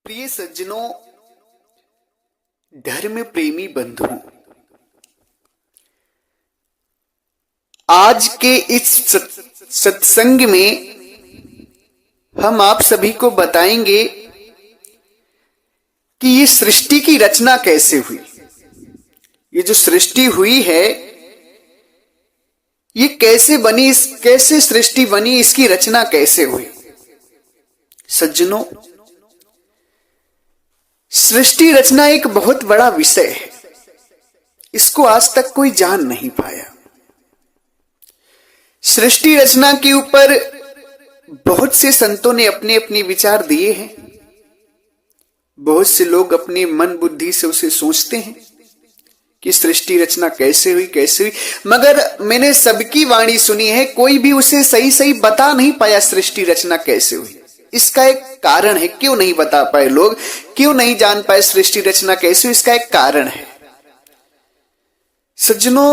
प्रिय सज्जनों, धर्म प्रेमी बंधुओं, आज के इस सत्संग में हम आप सभी को बताएंगे कि ये सृष्टि की रचना कैसे हुई। ये जो सृष्टि हुई है ये कैसे बनी, कैसे सृष्टि बनी, इसकी रचना कैसे हुई। सज्जनों, सृष्टि रचना एक बहुत बड़ा विषय है, इसको आज तक कोई जान नहीं पाया। सृष्टि रचना के ऊपर बहुत से संतों ने अपने अपने विचार दिए हैं। बहुत से लोग अपने मन बुद्धि से उसे सोचते हैं कि सृष्टि रचना कैसे हुई, मगर मैंने सबकी वाणी सुनी है, कोई भी उसे सही सही बता नहीं पाया सृष्टि रचना कैसे हुई। इसका एक कारण है, क्यों नहीं बता पाए लोग, क्यों नहीं जान पाए सृष्टि रचना कैसे हुई, इसका एक कारण है। सज्जनों,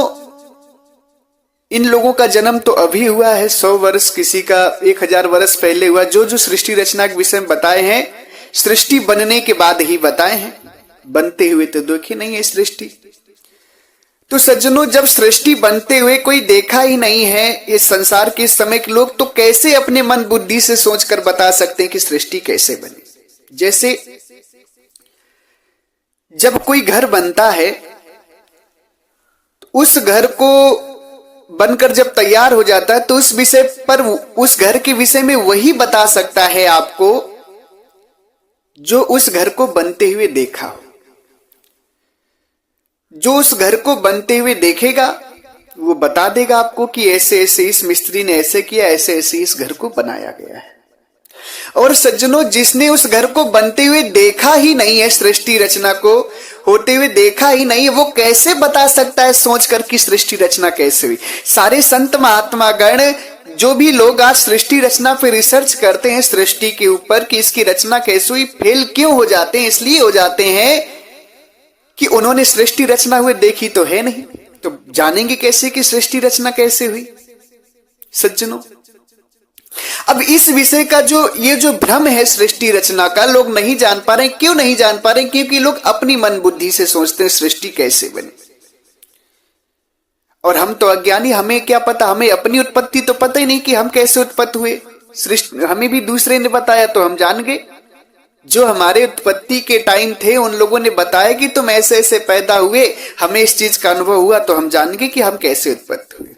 इन लोगों का जन्म तो अभी हुआ है, 100 वर्ष, किसी का 1000 वर्ष पहले हुआ। जो सृष्टि रचना के विषय में बताए हैं, सृष्टि बनने के बाद ही बताए हैं, बनते हुए तो देखी नहीं है सृष्टि। तो सज्जनों, जब सृष्टि बनते हुए कोई देखा ही नहीं है इस संसार के समय के लोग, तो कैसे अपने मन बुद्धि से सोचकर बता सकते हैं कि सृष्टि कैसे बनी। जैसे जब कोई घर बनता है, उस घर को बनकर जब तैयार हो जाता है तो उस विषय पर, उस घर के विषय में वही बता सकता है आपको जो उस घर को बनते हुए देखा हो। जो उस घर को बनते हुए देखेगा वो बता देगा आपको कि ऐसे ऐसे इस मिस्त्री ने ऐसे किया, ऐसे ऐसे इस घर को बनाया गया है। और सज्जनों, जिसने उस घर को बनते हुए देखा ही नहीं है, सृष्टि रचना को होते हुए देखा ही नहीं है, वो कैसे बता सकता है सोचकर कि सृष्टि रचना कैसे हुई। सारे संत महात्मा गण, जो भी लोग आज सृष्टि रचना पे रिसर्च करते हैं सृष्टि के ऊपर कि इसकी रचना कैसे हुई, फेल क्यों हो जाते हैं, इसलिए हो जाते हैं कि उन्होंने सृष्टि रचना हुए देखी तो है नहीं, तो जानेंगे कैसे कि सृष्टि रचना कैसे हुई। सज्जनों, अब इस विषय का ये जो भ्रम है सृष्टि रचना का, लोग नहीं जान पा रहे। क्यों नहीं जान पा रहे? क्योंकि लोग अपनी मन बुद्धि से सोचते हैं सृष्टि कैसे बनी। और हम तो अज्ञानी, हमें क्या पता, हमें अपनी उत्पत्ति तो पता ही नहीं कि हम कैसे उत्पन्न हुए। सृष्टि हमें भी दूसरे ने बताया तो हम जान गए। जो हमारे उत्पत्ति के टाइम थे उन लोगों ने बताया कि तुम ऐसे ऐसे पैदा हुए, हमें इस चीज का अनुभव हुआ, तो हम जान गए कि हम कैसे उत्पन्न हुए।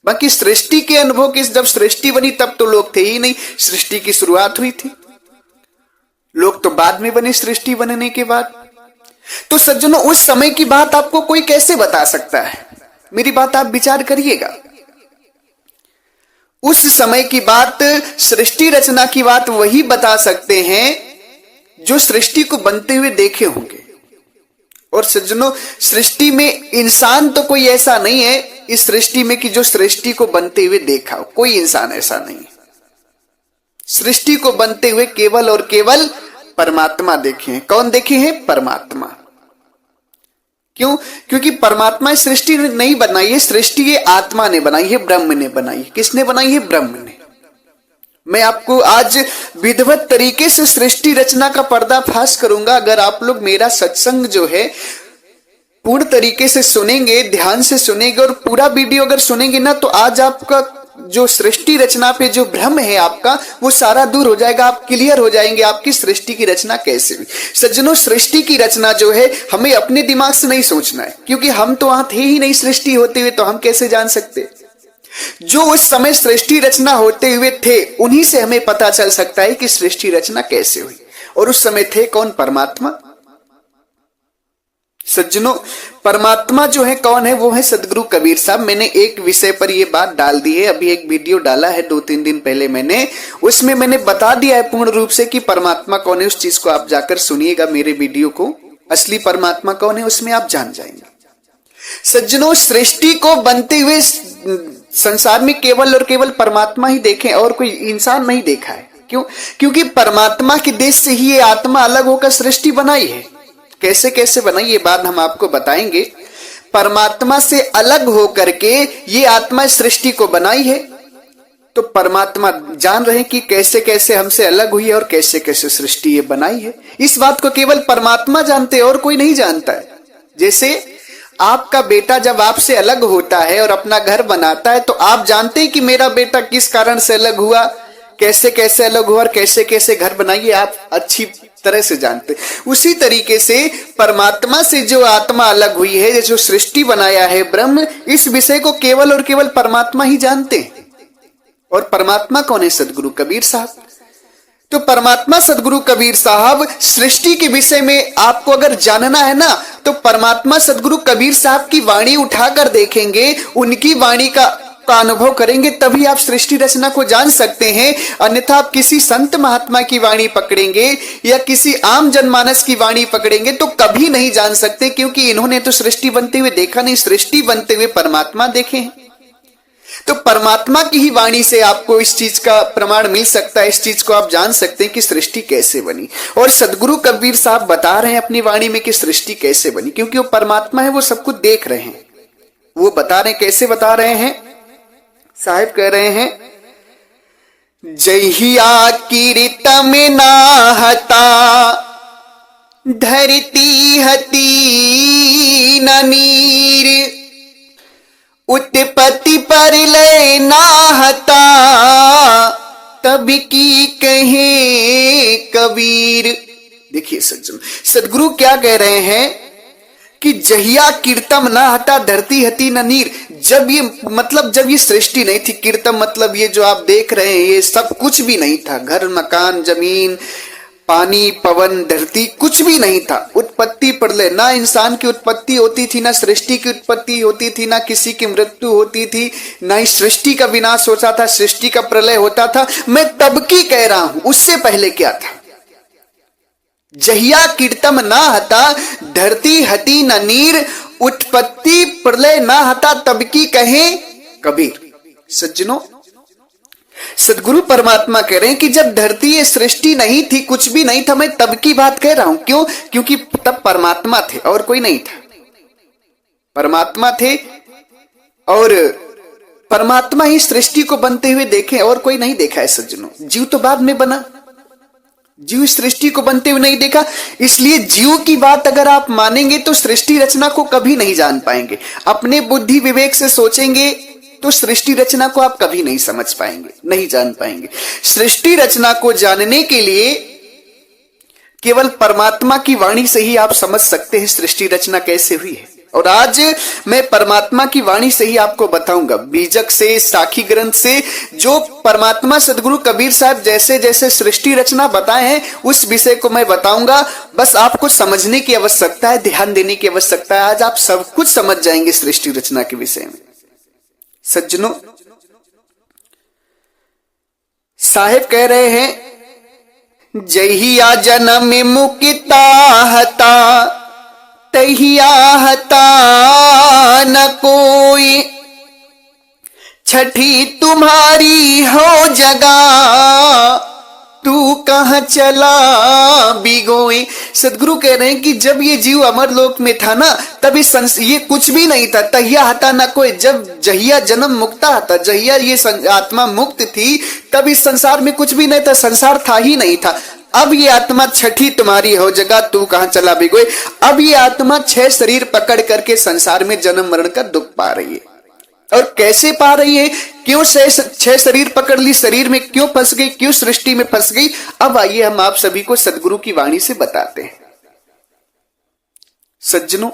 बाकी सृष्टि के अनुभव की, जब सृष्टि बनी तब तो लोग थे ही नहीं, सृष्टि की शुरुआत हुई थी, लोग तो बाद में बने सृष्टि बनने के बाद। तो सज्जनों, उस समय की बात आपको कोई कैसे बता सकता है? मेरी बात आप विचार करिएगा। उस समय की बात, सृष्टि रचना की बात वही बता सकते हैं जो सृष्टि को बनते हुए देखे होंगे। और सज्जनों, सृष्टि में इंसान तो कोई ऐसा नहीं है इस सृष्टि में कि जो सृष्टि को बनते हुए देखा हो, कोई इंसान ऐसा नहीं है। सृष्टि को बनते हुए केवल और केवल परमात्मा देखे हैं। कौन देखे हैं? परमात्मा। क्यों? क्योंकि परमात्मा सृष्टि नहीं बनाई है, सृष्टि ये आत्मा ने बनाई है, ब्रह्म ने बनाई है। किसने बनाई है? ब्रह्म ने। मैं आपको आज विधिवत तरीके से सृष्टि रचना का पर्दाफाश करूंगा। अगर आप लोग मेरा सत्संग जो है पूर्ण तरीके से सुनेंगे, ध्यान से सुनेंगे और पूरा वीडियो अगर सुनेंगे ना, तो आज आपका जो सृष्टि रचना पे जो भ्रम है आपका, वो सारा दूर हो जाएगा। आप क्लियर हो जाएंगे आपकी सृष्टि की रचना कैसे हुई। सज्जनों, सृष्टि की रचना जो है हमें अपने दिमाग से नहीं सोचना है, क्योंकि हम तो वहां थे ही नहीं सृष्टि होते हुए, तो हम कैसे जान सकते। जो उस समय सृष्टि रचना होते हुए थे उन्हीं से हमें पता चल सकता है कि सृष्टि रचना कैसे हुई। और उस समय थे कौन? परमात्मा। सज्जनों, परमात्मा जो है कौन है? वो है सदगुरु कबीर साहब। मैंने एक विषय पर ये बात डाल दी है, अभी एक वीडियो डाला है 2-3 दिन पहले मैंने, उसमें मैंने बता दिया है पूर्ण रूप से कि परमात्मा कौन है। उस चीज को आप जाकर सुनिएगा, मेरे वीडियो को, असली परमात्मा कौन है उसमें आप जान जाएंगे। सज्जनों, सृष्टि को बनते हुए संसार में केवल और केवल परमात्मा ही देखे, और कोई इंसान नहीं देखा है। क्यों? क्योंकि परमात्मा के देश से ही ये आत्मा अलग होकर सृष्टि बनाई है। कैसे कैसे बनाई ये बात हम आपको बताएंगे। परमात्मा से अलग होकर के ये आत्मा सृष्टि को बनाई है। तो परमात्मा जान रहे हैं कि कैसे कैसे हमसे अलग हुई है और कैसे कैसे सृष्टि ये बनाई है। इस बात को केवल परमात्मा जानते हैं और कोई नहीं जानता है। जैसे आपका बेटा जब आपसे अलग होता है और अपना घर बनाता है तो आप जानते हैं कि मेरा बेटा किस कारण से अलग हुआ, कैसे कैसे अलग हुआ और कैसे कैसे घर बनाइए, आप अच्छी तरह से जानते। उसी तरीके से परमात्मा से जो आत्मा अलग हुई है, जो सृष्टि बनाया है ब्रह्म, इस विषय को केवल और केवल परमात्मा ही जानते हैं। और परमात्मा कौन है? सदगुरु कबीर साहब। तो परमात्मा सदगुरु कबीर साहब सृष्टि के विषय में आपको अगर जानना है ना, तो परमात्मा सदगुरु कबीर साहब की वाणी उठाकर देखेंगे, उनकी वाणी का अनुभव करेंगे, तभी आप सृष्टि रचना को जान सकते हैं। अन्यथा आप किसी संत महात्मा की वाणी पकड़ेंगे या किसी आम जनमानस की वाणी पकड़ेंगे तो कभी नहीं जान सकते, क्योंकि इन्होंने तो सृष्टि बनते हुए देखा नहीं, सृष्टि बनते हुए परमात्मा देखे हैं। तो परमात्मा की ही वाणी से आपको इस चीज का प्रमाण मिल सकता है, इस चीज को आप जान सकते हैं कि सृष्टि कैसे बनी। और सदगुरु कबीर साहब बता रहे हैं अपनी वाणी में कि सृष्टि कैसे बनी, क्योंकि वो परमात्मा है, वो सब कुछ देख रहे हैं। वो बता रहे हैं, कैसे बता रहे हैं? साहिब कह रहे हैं, जहिया कीर्तम नाहता धरती हती न नीर, उत्पत्ति परलय नाहता तब की कहे कबीर। देखिए सज्जन, सदगुरु क्या कह रहे हैं कि जहिया कीर्तम ना हता धरती हती न नीर। जब ये सृष्टि नहीं थी, कीर्तम मतलब ये जो आप देख रहे हैं ये सब कुछ भी नहीं था, घर मकान जमीन पानी पवन धरती कुछ भी नहीं था। उत्पत्ति प्रलय, ना इंसान की उत्पत्ति होती थी, ना सृष्टि की उत्पत्ति होती थी, ना किसी की मृत्यु होती थी, ना ही सृष्टि का विनाश होता था, सृष्टि का प्रलय होता था। मैं तब की कह रहा हूं, उससे पहले क्या था? जहिया कीर्तम ना हता धरती हती न नीर, उत्पत्ति प्रलय ना हता तब की कहे कबीर। सज्जनों, सदगुरु परमात्मा कह रहे हैं कि जब धरती ये सृष्टि नहीं थी, कुछ भी नहीं था, मैं तब की बात कह रहा हूं। क्यों? क्योंकि तब परमात्मा थे और कोई नहीं था। परमात्मा थे और परमात्मा ही सृष्टि को बनते हुए देखे और कोई नहीं देखा है। सज्जनों, जीव तो बाद में बना, जीव सृष्टि को बनते हुए नहीं देखा। इसलिए जीव की बात अगर आप मानेंगे तो सृष्टि रचना को कभी नहीं जान पाएंगे। अपने बुद्धि विवेक से सोचेंगे तो सृष्टि रचना को आप कभी नहीं समझ पाएंगे, नहीं जान पाएंगे। सृष्टि रचना को जानने के लिए केवल परमात्मा की वाणी से ही आप समझ सकते हैं सृष्टि रचना कैसे हुई है। और आज मैं परमात्मा की वाणी से ही आपको बताऊंगा, बीजक से, साखी ग्रंथ से, जो परमात्मा सदगुरु कबीर साहब जैसे जैसे सृष्टि रचना बताए हैं उस विषय को मैं बताऊंगा। बस आपको समझने की आवश्यकता है, ध्यान देने की आवश्यकता है। आज आप सब कुछ समझ जाएंगे सृष्टि रचना के विषय में। सज्जनों, साहेब कह रहे हैं, जहिया जन्म मुक्ता हता तहिया हता न कोई, छठी तुम्हारी हो जगह तू कहां चला बिगोए। सदगुरु कह रहे हैं कि जब ये जीव अमर लोक में था ना, तब ये कुछ भी नहीं था। तहिया हता न कोई, जब जहिया जन्म मुक्ता था, जहिया ये आत्मा मुक्त थी, तब इस संसार में कुछ भी नहीं था, संसार था ही नहीं था। अब ये आत्मा छठी तुम्हारी हो जगह तू कहां चला बिगोए। अब ये आत्मा 6 शरीर पकड़ करके संसार में जन्म मरण का दुख पा रही है। और कैसे पा रही है? क्यों 6 शरीर पकड़ ली, शरीर में क्यों फंस गई, क्यों सृष्टि में फंस गई? अब आइए हम आप सभी को सदगुरु की वाणी से बताते हैं। सज्जनों,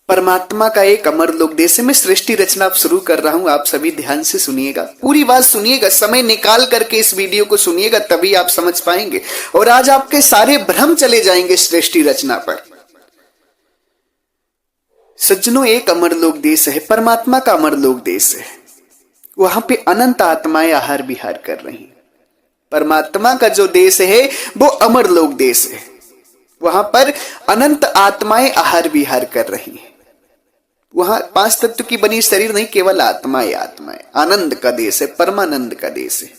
परमात्मा का एक अमर लोक देश में सृष्टि रचना शुरू कर रहा हूं, आप सभी ध्यान से सुनिएगा, पूरी बात सुनिएगा, समय निकाल करके इस वीडियो को सुनिएगा, तभी आप समझ पाएंगे। और आज आपके सारे भ्रम चले जाएंगे सृष्टि रचना पर। सज्जनों, एक अमर लोक देश है, परमात्मा का अमर लोक देश है। वहां पे अनंत आत्माएं आहार विहार कर रही हैं। परमात्मा का जो देश है वो अमर लोक देश है, वहां पर अनंत आत्माएं आहार विहार कर रही हैं। वहां 5 तत्व की बनी शरीर नहीं, केवल आत्माएं आत्माएं, आनंद का देश है, परमानंद का देश है।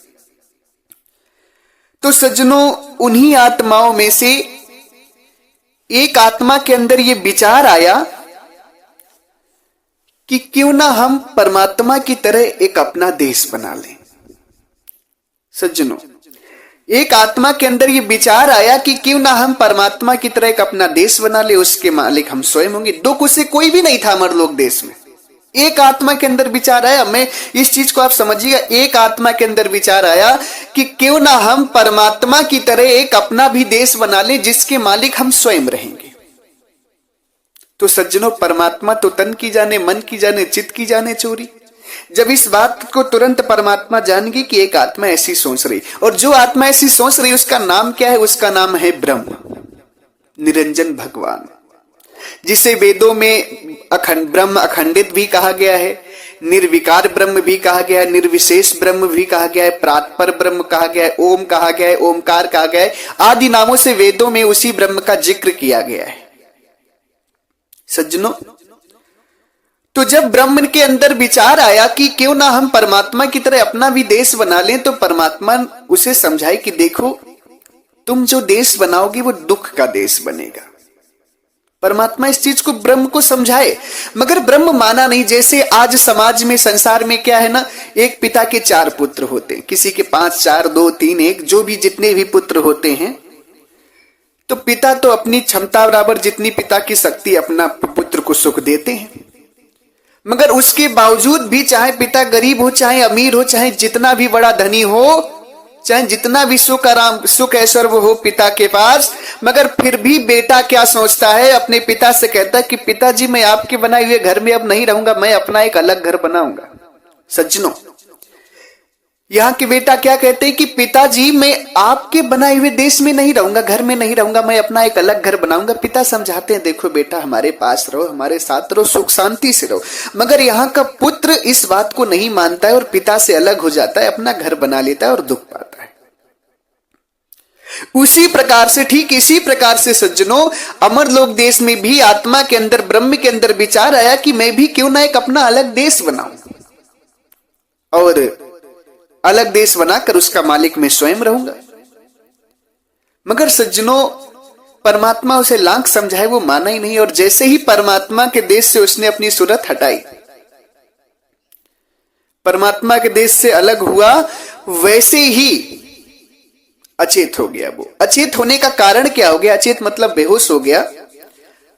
तो सज्जनों, उन्हीं आत्माओं में से एक आत्मा के अंदर ये विचार आया कि क्यों ना हम परमात्मा की तरह एक अपना देश बना लें। सज्जनों, एक आत्मा के अंदर ये विचार आया कि क्यों ना हम परमात्मा की तरह एक अपना देश बना ले, उसके मालिक हम स्वयं होंगे। दुख उसे कोई भी नहीं था अमरलोक देश में। एक आत्मा के अंदर विचार आया, मैं इस चीज को आप समझिएगा, एक आत्मा के अंदर विचार आया कि क्यों ना हम परमात्मा की तरह एक अपना भी देश बना ले जिसके मालिक हम स्वयं रहेंगे। तो सज्जनों, परमात्मा तो तन की जाने, मन की जाने, चित्त की जाने चोरी। जब इस बात को तुरंत परमात्मा जान गई कि एक आत्मा ऐसी सोच रही, और जो आत्मा ऐसी सोच रही उसका नाम क्या है? उसका नाम है ब्रह्म, निरंजन भगवान, जिसे वेदों में ब्रह्म अखंडित भी कहा गया है, निर्विकार ब्रह्म भी कहा गया है, निर्विशेष ब्रह्म भी कहा गया है, प्रात्पर ब्रह्म कहा गया है, ओम कहा गया है, ओमकार कहा गया है, आदि नामों से वेदों में उसी ब्रह्म का जिक्र किया गया है। सज्जनों, तो जब ब्रह्म के अंदर विचार आया कि क्यों ना हम परमात्मा की तरह अपना भी देश बना लें, तो परमात्मा उसे समझाए कि देखो, तुम जो देश बनाओगे वो दुख का देश बनेगा। परमात्मा इस चीज को ब्रह्म को समझाए, मगर ब्रह्म माना नहीं। जैसे आज समाज में, संसार में क्या है ना, एक पिता के 4 पुत्र होते हैं, किसी के 5, 4, 2, 3, 1, जो भी जितने भी पुत्र होते हैं, तो पिता तो अपनी क्षमता बराबर जितनी पिता की शक्ति अपना पुत्र को सुख देते हैं, मगर उसके बावजूद भी चाहे पिता गरीब हो, चाहे अमीर हो, चाहे जितना भी बड़ा धनी हो, चाहे जितना भी सुख आराम सुख ऐश्वर्य हो पिता के पास, मगर फिर भी बेटा क्या सोचता है? अपने पिता से कहता है कि पिताजी, मैं आपके बनाए हुए घर में अब नहीं रहूंगा, मैं अपना एक अलग घर बनाऊंगा। सज्जनों, यहाँ के बेटा क्या कहते हैं कि पिताजी, मैं आपके बनाए हुए देश में नहीं रहूंगा, घर में नहीं रहूंगा, मैं अपना एक अलग घर बनाऊंगा। पिता समझाते हैं, देखो बेटा, हमारे पास रहो, हमारे साथ रहो, सुख शांति से रहो। मगर यहाँ का पुत्र इस बात को नहीं मानता है और पिता से अलग हो जाता है, अपना घर बना लेता है और दुख पाता है। उसी प्रकार से, ठीक इसी प्रकार से सज्जनों, अमरलोक देश में भी आत्मा के अंदर, ब्रह्म के अंदर विचार आया कि मैं भी क्यों ना एक अपना अलग देश बनाऊं, और अलग देश बनाकर उसका मालिक मैं स्वयं रहूंगा। मगर सज्जनों, परमात्मा उसे लाख समझाए, वो माना ही नहीं। और जैसे ही परमात्मा के देश से उसने अपनी सूरत हटाई, परमात्मा के देश से अलग हुआ, वैसे ही अचेत हो गया। वो अचेत होने का कारण क्या हो गया? अचेत मतलब बेहोश हो गया।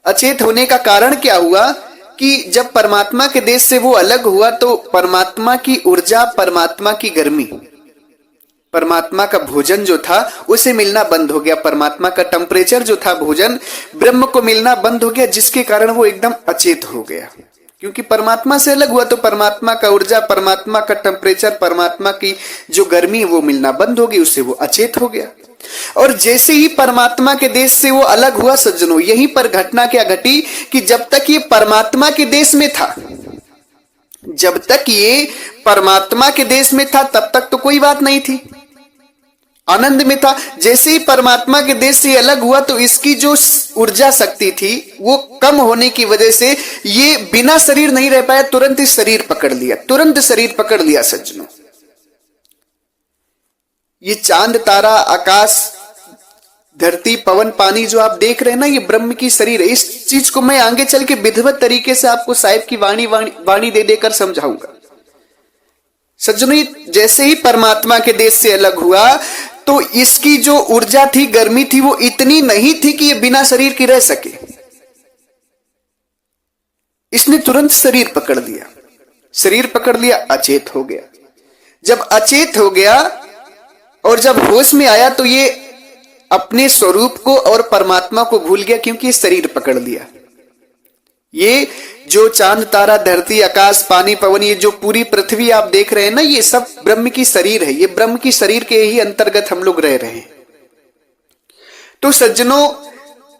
अचेत होने का कारण क्या हुआ कि जब परमात्मा के देश से वो अलग हुआ, तो परमात्मा की ऊर्जा, परमात्मा की गर्मी, परमात्मा का भोजन जो था उसे मिलना बंद हो गया। परमात्मा का टेम्परेचर जो था, भोजन ब्रह्म को मिलना बंद हो गया, जिसके कारण वो एकदम अचेत हो गया। क्योंकि परमात्मा से अलग हुआ तो परमात्मा का ऊर्जा, परमात्मा का टेम्परेचर, परमात्मा की जो गर्मी वो मिलना बंद हो गई, उससे वो अचेत हो गया। और जैसे ही परमात्मा के देश से वो अलग हुआ सज्जनों, यहीं पर घटना क्या घटी कि जब तक ये परमात्मा के देश में था, जब तक ये परमात्मा के देश में था, तब तक तो कोई बात नहीं थी, आनंद में था। जैसे ही परमात्मा के देश से अलग हुआ, तो इसकी जो ऊर्जा शक्ति थी वो कम होने की वजह से ये बिना शरीर नहीं रह पाया, तुरंत ही शरीर पकड़ लिया, तुरंत शरीर पकड़ लिया। सज्जनों, ये चांद, तारा, आकाश, धरती, पवन, पानी जो आप देख रहे हैं ना, ये ब्रह्म की शरीर है। इस चीज को मैं आगे चल के विधिवत तरीके से आपको साहिब की वाणी दे देकर समझाऊंगा। सज्जनों, जैसे ही परमात्मा के देश से अलग हुआ, तो इसकी जो ऊर्जा थी, गर्मी थी, वो इतनी नहीं थी कि ये बिना शरीर के रह सके। इसने तुरंत शरीर पकड़ लिया, शरीर पकड़ लिया, अचेत हो गया। जब अचेत हो गया और जब होश में आया, तो ये अपने स्वरूप को और परमात्मा को भूल गया, क्योंकि शरीर पकड़ लिया। ये जो चांद, तारा, धरती, आकाश, पानी, पवन, ये जो पूरी पृथ्वी आप देख रहे हैं ना, ये सब ब्रह्म की शरीर है। ये ब्रह्म की शरीर के ही अंतर्गत हम लोग रह रहे हैं। तो सज्जनों,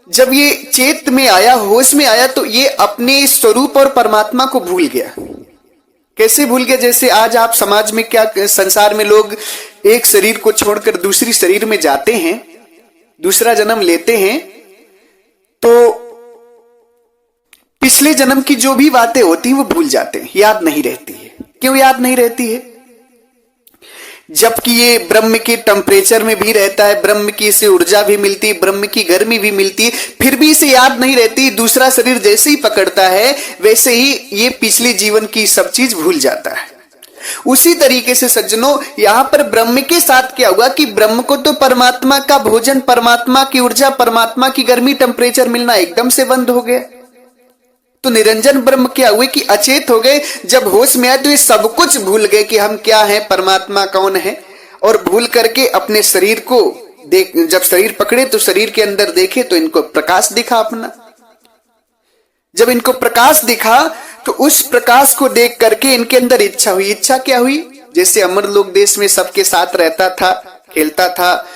जब ये चेत में आया, होश में आया, तो ये अपने स्वरूप और परमात्मा को भूल गया। कैसे भूल गया? जैसे आज आप समाज में क्या, संसार में लोग एक शरीर को छोड़कर दूसरी शरीर में जाते हैं, दूसरा जन्म लेते हैं, तो पिछले जन्म की जो भी बातें होती हैं वो भूल जाते हैं, याद नहीं रहती है। क्यों याद नहीं रहती है? जबकि ये ब्रह्म के टेम्परेचर में भी रहता है, ब्रह्म की इसे ऊर्जा भी मिलती है, ब्रह्म की गर्मी भी मिलती है, फिर भी इसे याद नहीं रहती। दूसरा शरीर जैसे ही पकड़ता है वैसे ही ये पिछले जीवन की सब चीज भूल जाता है। उसी तरीके से सज्जनों, यहां पर ब्रह्म के साथ क्या हुआ कि ब्रह्म को तो परमात्मा का भोजन, परमात्मा की ऊर्जा, परमात्मा की गर्मी, टेम्परेचर मिलना एकदम से बंद हो गया। तो निरंजन ब्रह्म क्या हुए कि अचेत हो गए। जब होश में आए तो ये सब कुछ भूल गए कि हम क्या हैं, परमात्मा कौन है, और भूल करके अपने शरीर को देख, जब शरीर पकड़े तो शरीर के अंदर देखे तो इनको प्रकाश दिखा अपना। जब इनको प्रकाश दिखा तो उस प्रकाश को देख करके इनके अंदर इच्छा हुई। इच्छा क्या हुई? जैसे अमरलोक देश में सबके साथ रहता था, खेलता था,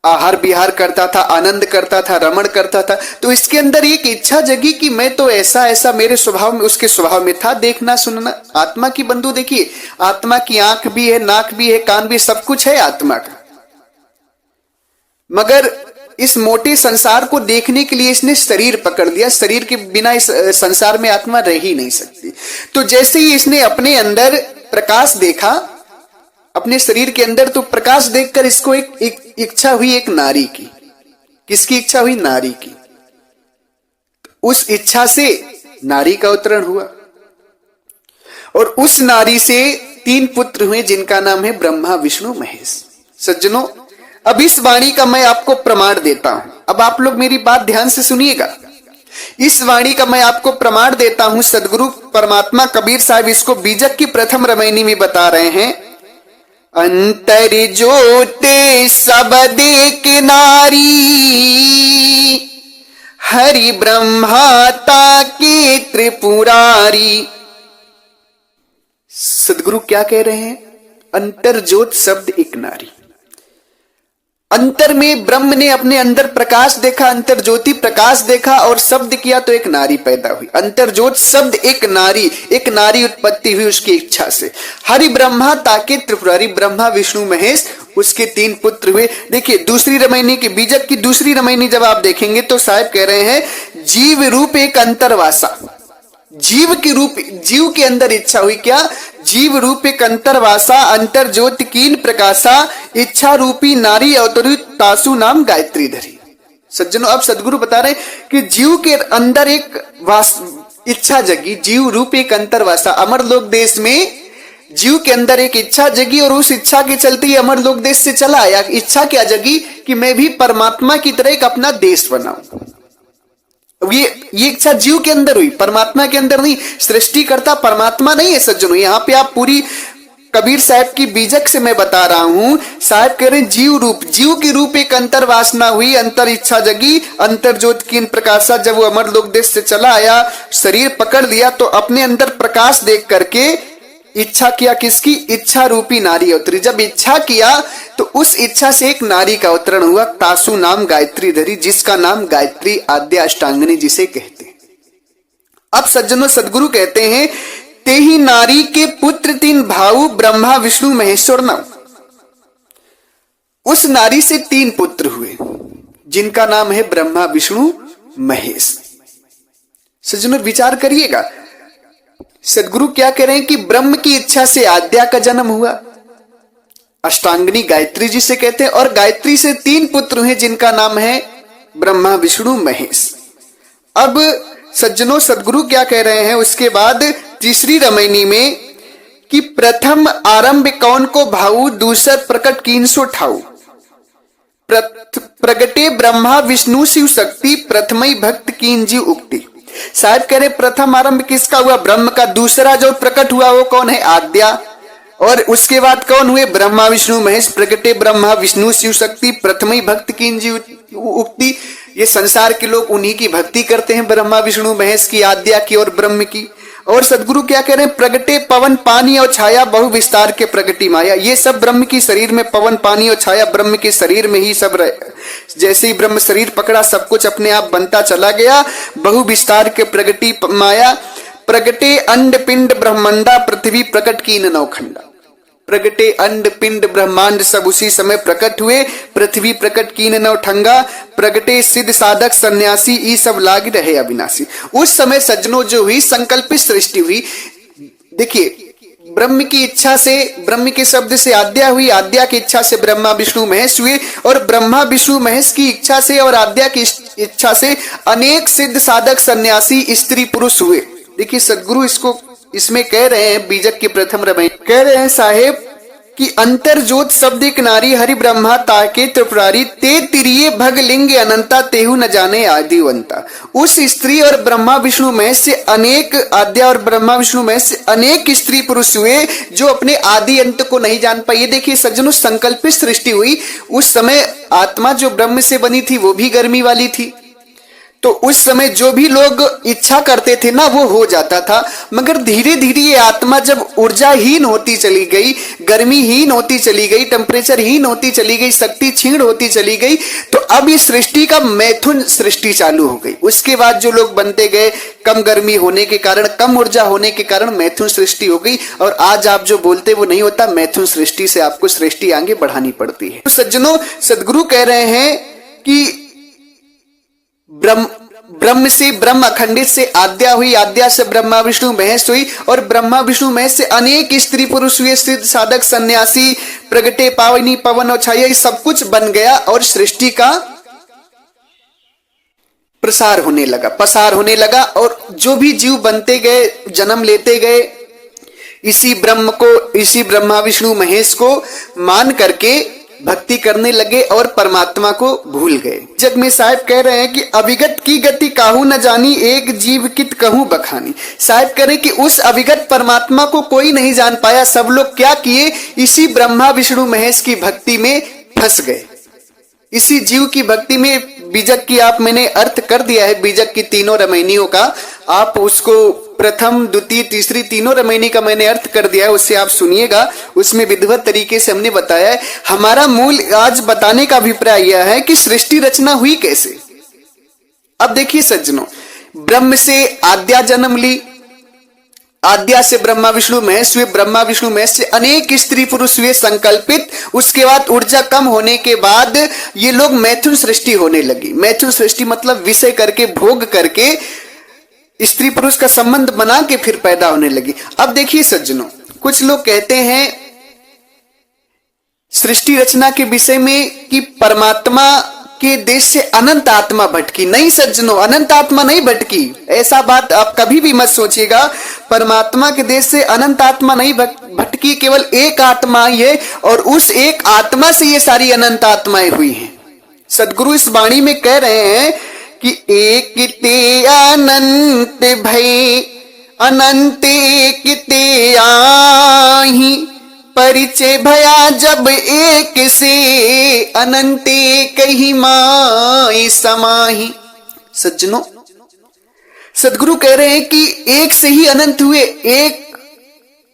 आहार विहार करता था, आनंद करता था, रमण करता था, तो इसके अंदर एक इच्छा जगी कि मैं तो ऐसा ऐसा मेरे स्वभाव में, उसके स्वभाव में था देखना सुनना। आत्मा की बंधु देखिए, आत्मा की आंख भी है, नाक भी है, कान भी, सब कुछ है आत्मा का, मगर इस मोटे संसार को देखने के लिए इसने शरीर पकड़ लिया। शरीर के बिना इस संसार में आत्मा रह ही नहीं सकती। तो जैसे ही इसने अपने अंदर प्रकाश देखा, अपने शरीर के अंदर, तो प्रकाश देखकर इसको एक इच्छा हुई, एक नारी की। किसकी इच्छा हुई? नारी की। उस इच्छा से नारी का अवतरण हुआ और उस नारी से 3 पुत्र हुए जिनका नाम है ब्रह्मा, विष्णु, महेश। सज्जनों, अब इस वाणी का मैं आपको प्रमाण देता हूं। अब आप लोग मेरी बात ध्यान से सुनिएगा। इस वाणी का मैं आपको प्रमाण देता हूं। सदगुरु परमात्मा कबीर साहब इसको बीजक की प्रथम रमैनी में बता रहे हैं। अंतर ज्योते सब देख नारी, हरि ब्रह्माता के त्रिपुरारी। सदगुरु क्या कह रहे हैं? अंतर ज्योत शब्द एक नारी। अंतर में ब्रह्म ने अपने अंदर प्रकाश देखा, अंतर ज्योति प्रकाश देखा और शब्द किया तो एक नारी पैदा हुई। अंतर ज्योत शब्द एक नारी उत्पत्ति हुई उसकी इच्छा से। हरि ब्रह्मा ताके त्रिपुरारी, ब्रह्मा विष्णु महेश, उसके 3 पुत्र हुए। देखिए दूसरी रमैनी की, बीजक की दूसरी रमैनी जब आप देखेंगे तो साहब कह रहे हैं जीव रूप एक अंतरवासा। जीव के रूप, जीव के अंदर इच्छा हुई। क्या? जीव रूप एक अंतरवासा, अंतर ज्योत कीन प्रकाशा, इच्छा रूपी नारी अवतरित तासु नाम गायत्री धरी। सज्जनों, अब सदगुरु बता रहे कि जीव के अंदर एक इच्छा जगी, जीव रूप एक अंतरवासा। अमरलोक देश में जीव के अंदर एक इच्छा जगी और उस इच्छा के चलते ही अमरलोक देश से चला आया। इच्छा क्या जगी कि मैं भी परमात्मा की तरह एक अपना देश बनाऊं। ये इच्छा जीव के अंदर हुई, परमात्मा के अंदर नहीं। सृष्टि करता परमात्मा नहीं है सज्जनों। यहां पे आप पूरी कबीर साहब की बीजक से मैं बता रहा हूं। साहब कह रहे जीव रूप, जीव की रूप एक अंतर वासना हुई, अंतर इच्छा जगी, अंतर ज्योत की प्रकाशा। जब वो अमरलोक देश से चला आया, शरीर पकड़ लिया तो अपने अंदर प्रकाश देख करके इच्छा किया। किसकी? इच्छा रूपी नारी अवतरी। जब इच्छा किया तो उस इच्छा से एक नारी का अवतरण हुआ, तासु नाम गायत्री धरी, जिसका नाम गायत्री आद्या अष्टांगिनी जिसे कहते हैं। अब सज्जनों, सदगुरु कहते हैं ते ही नारी के पुत्र 3 भाऊ, ब्रह्मा विष्णु महेश्वर नाम। उस नारी से 3 पुत्र हुए जिनका नाम है ब्रह्मा विष्णु महेश। सज्जनों विचार करिएगा, सदगुरु क्या कह रहे हैं कि ब्रह्म की इच्छा से आद्या का जन्म हुआ, अष्टांगिनी गायत्री जिसे कहते हैं, और गायत्री से 3 पुत्र हुए जिनका नाम है ब्रह्मा विष्णु महेश। अब सज्जनों, सदगुरु क्या कह रहे हैं उसके बाद तीसरी रमैनी में कि प्रथम आरंभ कौन को भाऊ, दूसर प्रकट कीन सो ठाऊ। प्रगटे ब्रह्मा विष्णु शिव शक्ति, प्रथमई भक्त कीन जी उक्ति। साहब कह रहे प्रथम आरंभ किसका हुआ? ब्रह्म का। दूसरा जो प्रकट हुआ वो कौन है? आद्या। और उसके बाद कौन हुए? ब्रह्मा विष्णु महेश। प्रगटे ब्रह्मा विष्णु शिव शक्ति, प्रथमई भक्त कीन जी उक्ति। ये संसार के लोग उन्हीं की भक्ति करते हैं, ब्रह्मा विष्णु महेश की, आद्या की और ब्रह्म की। और सदगुरु क्या कह रहे हैं? प्रगटे पवन पानी और छाया, बहु विस्तार के प्रगति माया। ये सब ब्रह्म की शरीर में, पवन पानी और छाया ब्रह्म के शरीर में ही सब रहे। जैसे ही ब्रह्म शरीर पकड़ा सब कुछ अपने आप बनता चला गया। बहु विस्तार के प्रगति माया, प्रगटे अंड पिंड ब्रह्मांडा, पृथ्वी प्रकट कीन नौखंडा। प्रगटे अंड पिंड ब्रह्मांड सब उसी समय प्रकट हुए, पृथ्वी प्रकट कीन नौठंगा, प्रगटे सिद्ध साधक सन्यासी, ई सब लाग रहे अविनाशी। उस समय सज्जनों जो हुई संकल्पित सृष्टि हुई। देखिए ब्रह्म की इच्छा से, ब्रह्म के शब्द से आद्या हुई, आद्या की इच्छा से ब्रह्मा विष्णु महेश हुए, और ब्रह्मा विष्णु महेश की इच्छा से और आद्या की इच्छा से अनेक सिद्ध साधक सन्यासी स्त्री पुरुष हुए। देखिए सदगुरु इसको इसमें कह रहे हैं, बीजक के प्रथम रमई कह रहे हैं साहेब कि अंतर ज्योत शब्द एक नारी हरि ब्रह्मा ताके त्रिपुरारी ते तिरिये भग लिंग अनंता तेहु न जाने आदिवंता। उस स्त्री और ब्रह्मा विष्णु महेश से अनेक, आद्या और ब्रह्मा विष्णु महेश से अनेक स्त्री पुरुष हुए जो अपने आदि अंत को नहीं जान पाए। ये देखिए सज्जनों, संकल्पित सृष्टि हुई। उस समय आत्मा जो ब्रह्म से बनी थी वो भी गर्मी वाली थी, तो उस समय जो भी लोग इच्छा करते थे ना वो हो जाता था। मगर धीरे धीरे ये आत्मा जब ऊर्जाहीन होती चली गई, गर्मीहीन होती चली गई, टेम्परेचरहीन होती चली गई, शक्ति क्षीण होती चली गई, तो अब इस सृष्टि का मैथुन सृष्टि चालू हो गई। उसके बाद जो लोग बनते गए, कम गर्मी होने के कारण, कम ऊर्जा होने के कारण मैथुन सृष्टि हो गई। और आज आप जो बोलते वो नहीं होता, मैथुन सृष्टि से आपको सृष्टि आगे बढ़ानी पड़ती है। तो सज्जनों, सदगुरु कह रहे हैं कि ब्रह्म से, ब्रह्म अखंडित से आद्या हुई, आद्या से ब्रह्मा विष्णु महेश हुई, और ब्रह्मा विष्णु महेश से अनेक स्त्री पुरुष हुए, सिद्ध साधक सन्यासी, प्रगटे पावनी पवन और छाया, सब कुछ बन गया और सृष्टि का प्रसार होने लगा, पसार होने लगा। और जो भी जीव बनते गए, जन्म लेते गए, इसी ब्रह्म को, इसी ब्रह्मा विष्णु महेश को मान करके भक्ति करने लगे और परमात्मा को भूल गए। जग में साहब कह रहे हैं कि अविगत की गति काहू न जानी, एक जीव कित कहूं बखानी। साहब कह रहे हैं कि उस अविगत परमात्मा को कोई नहीं जान पाया। सब लोग क्या किए, इसी ब्रह्मा विष्णु महेश की भक्ति में फंस गए, इसी जीव की भक्ति में। बीजक की आप मैंने अर्थ कर दिया है, बीजक की तीनों रमैनियों का, आप उसको प्रथम द्वितीय तीसरी तीनों रमैनी का मैंने अर्थ कर दिया है, उससे आप सुनिएगा। उसमें विधिवत तरीके से हमने बताया है। हमारा मूल आज बताने का अभिप्राय यह है कि सृष्टि रचना हुई कैसे। अब देखिए सज्जनों, ब्रह्म से आद्या जन्म ली, आद्या से ब्रह्मा विष्णु महेश हुए, ब्रह्मा विष्णु महेश से अनेक स्त्री पुरुष हुए संकल्पित। उसके बाद ऊर्जा कम होने के बाद ये लोग मैथुन सृष्टि होने लगी। मैथुन सृष्टि मतलब विषय करके, भोग करके, स्त्री पुरुष का संबंध बना के फिर पैदा होने लगी। अब देखिए सज्जनों, कुछ लोग कहते हैं सृष्टि रचना के विषय में कि परमात्मा के देश से अनंत आत्मा भटकी। नहीं सज्जनों, अनंत आत्मा नहीं भटकी, ऐसा बात आप कभी भी मत सोचिएगा। परमात्मा के देश से अनंत आत्मा नहीं भटकी, केवल एक आत्मा ही है, और उस एक आत्मा से ये सारी अनंत आत्माएं हुई हैं। सदगुरु इस वाणी में कह रहे हैं कि एक ते अनंत भय, अनंत एक ते आही, परिचय भया जब एक से, अनंत कही माई समाही। सज्जनों, सदगुरु कह रहे हैं कि एक से ही अनंत हुए, एक